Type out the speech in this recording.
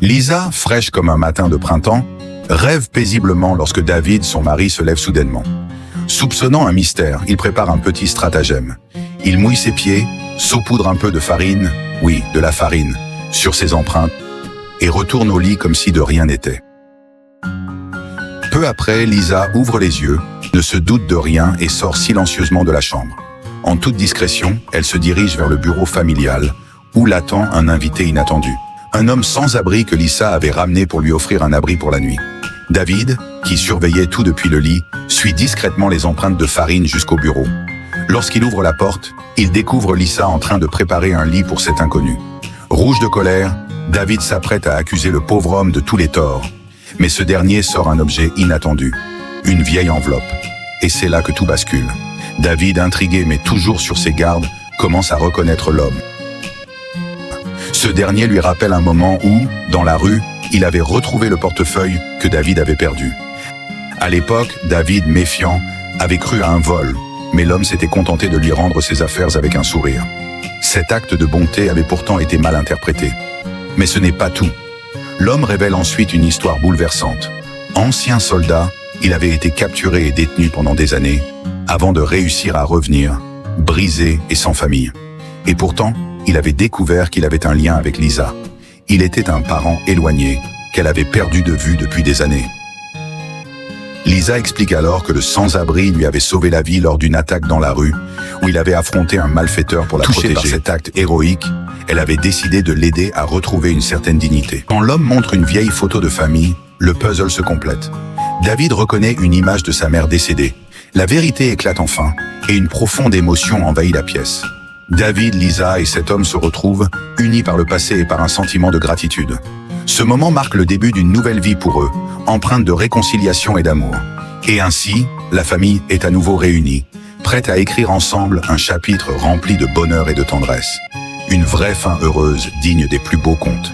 Lisa, fraîche comme un matin de printemps, rêve paisiblement lorsque David, son mari, se lève soudainement. Soupçonnant un mystère, il prépare un petit stratagème. Il mouille ses pieds, saupoudre un peu de farine, oui, de la farine, sur ses empreintes, et retourne au lit comme si de rien n'était. Peu après, Lisa ouvre les yeux, ne se doute de rien et sort silencieusement de la chambre. En toute discrétion, elle se dirige vers le bureau familial, où l'attend un invité inattendu. Un homme sans abri que Lisa avait ramené pour lui offrir un abri pour la nuit. David, qui surveillait tout depuis le lit, suit discrètement les empreintes de farine jusqu'au bureau. Lorsqu'il ouvre la porte, il découvre Lisa en train de préparer un lit pour cet inconnu. Rouge de colère, David s'apprête à accuser le pauvre homme de tous les torts. Mais ce dernier sort un objet inattendu, une vieille enveloppe. Et c'est là que tout bascule. David, intrigué mais toujours sur ses gardes, commence à reconnaître l'homme. Ce dernier lui rappelle un moment où, dans la rue, il avait retrouvé le portefeuille que David avait perdu. À l'époque, David, méfiant, avait cru à un vol, mais l'homme s'était contenté de lui rendre ses affaires avec un sourire. Cet acte de bonté avait pourtant été mal interprété. Mais ce n'est pas tout. L'homme révèle ensuite une histoire bouleversante. Ancien soldat, il avait été capturé et détenu pendant des années, avant de réussir à revenir, brisé et sans famille. Et pourtant, il avait découvert qu'il avait un lien avec Lisa. Il était un parent éloigné, qu'elle avait perdu de vue depuis des années. Lisa explique alors que le sans-abri lui avait sauvé la vie lors d'une attaque dans la rue, où il avait affronté un malfaiteur pour la protéger. Touchée par cet acte héroïque, elle avait décidé de l'aider à retrouver une certaine dignité. Quand l'homme montre une vieille photo de famille, le puzzle se complète. David reconnaît une image de sa mère décédée. La vérité éclate enfin, et une profonde émotion envahit la pièce. David, Lisa et cet homme se retrouvent, unis par le passé et par un sentiment de gratitude. Ce moment marque le début d'une nouvelle vie pour eux, empreinte de réconciliation et d'amour. Et ainsi, la famille est à nouveau réunie, prête à écrire ensemble un chapitre rempli de bonheur et de tendresse. Une vraie fin heureuse, digne des plus beaux contes.